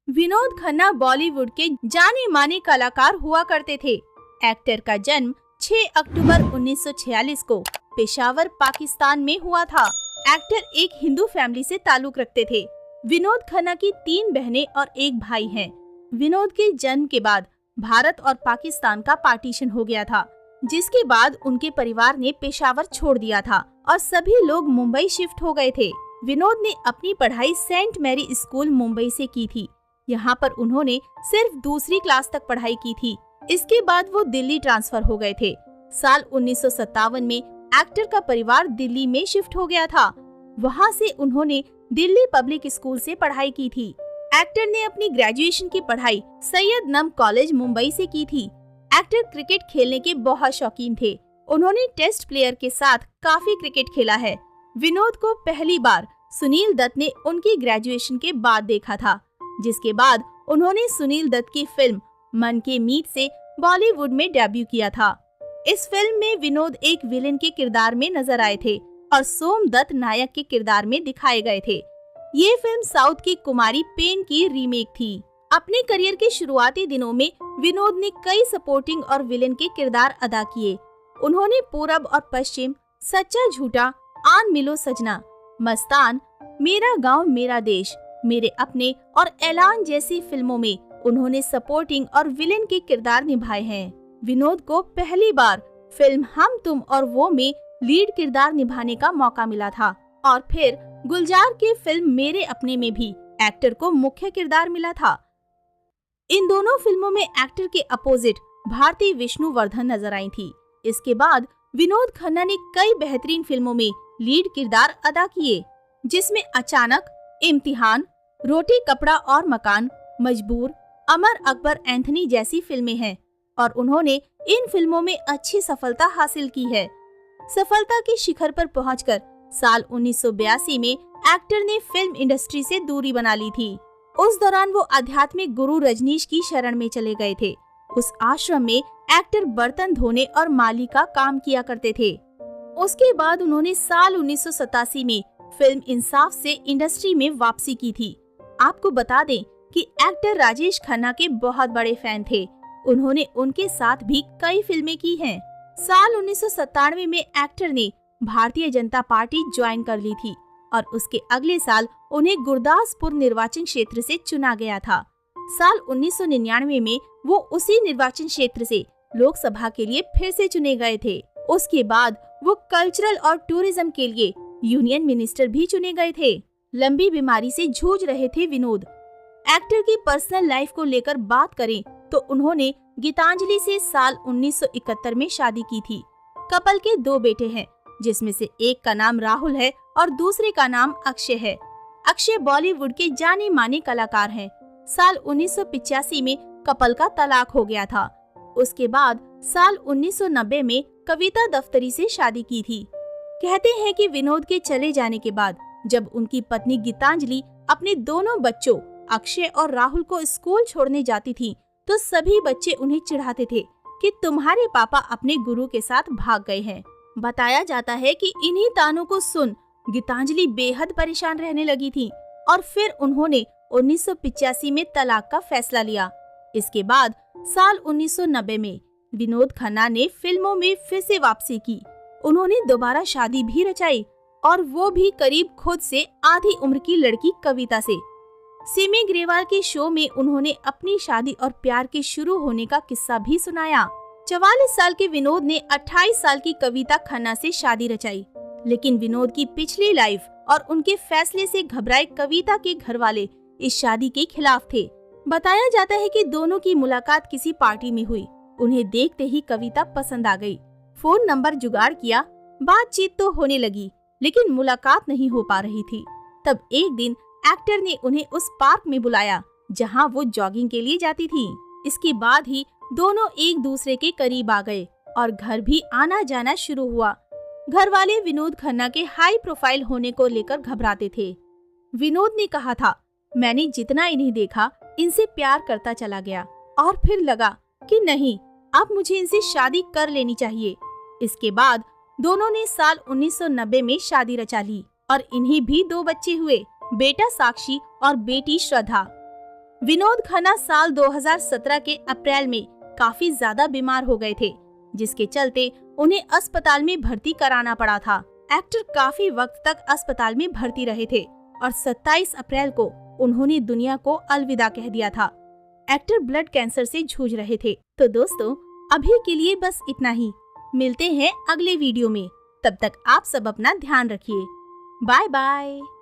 विनोद खन्ना बॉलीवुड के जाने माने कलाकार हुआ करते थे। एक्टर का जन्म 6 अक्टूबर 1946 को पेशावर, पाकिस्तान में हुआ था। एक्टर एक हिंदू फैमिली से ताल्लुक रखते थे। विनोद खन्ना की 3 बहनें और 1 भाई हैं। विनोद के जन्म के बाद भारत और पाकिस्तान का पार्टीशन हो गया था, जिसके बाद उनके परिवार ने पेशावर छोड़ दिया था और सभी लोग मुंबई शिफ्ट हो गए थे। विनोद ने अपनी पढ़ाई सेंट मैरी स्कूल मुंबई से की थी। यहाँ पर उन्होंने सिर्फ दूसरी क्लास तक पढ़ाई की थी। इसके बाद वो दिल्ली ट्रांसफर हो गए थे। साल 1957 में एक्टर का परिवार दिल्ली में शिफ्ट हो गया था। वहाँ से उन्होंने दिल्ली पब्लिक स्कूल से पढ़ाई की थी। एक्टर ने अपनी ग्रेजुएशन की पढ़ाई सैयद नम कॉलेज मुंबई से की थी। एक्टर क्रिकेट खेलने के बहुत शौकीन थे। उन्होंने टेस्ट प्लेयर के साथ काफी क्रिकेट खेला है। विनोद को पहली बार सुनील दत्त ने उनकी ग्रेजुएशन के बाद देखा था, जिसके बाद उन्होंने सुनील दत्त की फिल्म मन के मीत से बॉलीवुड में डेब्यू किया था। इस फिल्म में विनोद एक विलेन के किरदार में नजर आए थे और सोम दत्त नायक के किरदार में दिखाए गए थे। ये फिल्म साउथ की कुमारी पेन की रीमेक थी। अपने करियर के शुरुआती दिनों में विनोद ने कई सपोर्टिंग और विलेन के किरदार अदा किए। उन्होंने पूरब और पश्चिम, सच्चा झूठा, आन मिलो सजना, मस्तान, मेरा गांव मेरा देश, मेरे अपने और ऐलान जैसी फिल्मों में उन्होंने सपोर्टिंग और विलेन के किरदार निभाए हैं। विनोद को पहली बार फिल्म हम तुम और वो में लीड किरदार निभाने का मौका मिला था और फिर गुलजार की फिल्म मेरे अपने में भी एक्टर को मुख्य किरदार मिला था। इन दोनों फिल्मों में एक्टर के अपोजिट भारती विष्णुवर्धन नजर आई थी। इसके बाद विनोद खन्ना ने कई बेहतरीन फिल्मों में लीड किरदार अदा किए, जिसमें अचानक, इम्तिहान, रोटी कपड़ा और मकान, मजबूर, अमर अकबर एंथनी जैसी फिल्में हैं और उन्होंने इन फिल्मों में अच्छी सफलता हासिल की है। सफलता के शिखर पर पहुंचकर साल 1982 में एक्टर ने फिल्म इंडस्ट्री से दूरी बना ली थी। उस दौरान वो आध्यात्मिक गुरु रजनीश की शरण में चले गए थे। उस आश्रम में एक्टर बर्तन धोने और माली का काम किया करते थे। उसके बाद उन्होंने साल 1987 में फिल्म इंसाफ से इंडस्ट्री में वापसी की थी। आपको बता दें कि एक्टर राजेश खन्ना के बहुत बड़े फैन थे। उन्होंने उनके साथ भी कई फिल्में की हैं। साल 1997 में एक्टर ने भारतीय जनता पार्टी ज्वाइन कर ली थी और उसके अगले साल उन्हें गुरदासपुर निर्वाचन क्षेत्र से चुना गया था। साल 1999 में वो उसी निर्वाचन क्षेत्र से लोकसभा के लिए फिर से चुने गए थे। उसके बाद वो कल्चरल और टूरिज्म के लिए यूनियन मिनिस्टर भी चुने गए थे। लंबी बीमारी से जूझ रहे थे विनोद। एक्टर की पर्सनल लाइफ को लेकर बात करें तो उन्होंने गीतांजलि से साल 1971 में शादी की थी। कपल के 2 बेटे हैं, जिसमें से एक का नाम राहुल है और दूसरे का नाम अक्षय है। अक्षय बॉलीवुड के जाने माने कलाकार हैं। साल 1985 में कपल का तलाक हो गया था। उसके बाद साल 1990 में कविता दफ्तरी से शादी की थी। कहते हैं कि विनोद के चले जाने के बाद जब उनकी पत्नी गीतांजलि अपने दोनों बच्चों अक्षय और राहुल को स्कूल छोड़ने जाती थी, तो सभी बच्चे उन्हें चिढ़ाते थे कि तुम्हारे पापा अपने गुरु के साथ भाग गए हैं। बताया जाता है कि इन्हीं तानों को सुन गीतांजलि बेहद परेशान रहने लगी थी और फिर उन्होंने 1985 में तलाक का फैसला लिया। इसके बाद साल 1990 में विनोद खन्ना ने फिल्मों में फिर से वापसी की। उन्होंने दोबारा शादी भी रचाई और वो भी करीब खुद से आधी उम्र की लड़की कविता से। सिमी ग्रेवाल के शो में उन्होंने अपनी शादी और प्यार के शुरू होने का किस्सा भी सुनाया। 44 साल के विनोद ने 28 साल की कविता खन्ना से शादी रचाई, लेकिन विनोद की पिछली लाइफ और उनके फैसले से घबराए कविता के घरवाले इस शादी के खिलाफ थे। बताया जाता है कि दोनों की मुलाकात किसी पार्टी में हुई। उन्हें देखते ही कविता पसंद आ गई। फोन नंबर जुगाड़ किया, बातचीत तो होने लगी, लेकिन मुलाकात नहीं हो पा रही थी। तब एक दिन एक्टर ने उन्हें उस पार्क में बुलाया जहां वो जॉगिंग के लिए जाती थी। इसके बाद ही दोनों एक दूसरे के करीब आ गए और घर भी आना जाना शुरू हुआ। घर वाले विनोद खन्ना के हाई प्रोफाइल होने को लेकर घबराते थे। विनोद ने कहा था, मैंने जितना इन्हें देखा इनसे प्यार करता चला गया और फिर लगा कि नहीं, अब मुझे इनसे शादी कर लेनी चाहिए। इसके बाद दोनों ने साल 1990 में शादी रचा ली और इन्हें भी 2 बच्चे हुए, बेटा साक्षी और बेटी श्रद्धा। विनोद खन्ना साल 2017 के अप्रैल में काफी ज्यादा बीमार हो गए थे, जिसके चलते उन्हें अस्पताल में भर्ती कराना पड़ा था। एक्टर काफी वक्त तक अस्पताल में भर्ती रहे थे और 27 अप्रैल को उन्होंने दुनिया को अलविदा कह दिया था। एक्टर ब्लड कैंसर से जूझ रहे थे। तो दोस्तों, अभी के लिए बस इतना ही। मिलते हैं अगले वीडियो में। तब तक आप सब अपना ध्यान रखिए। Bye bye.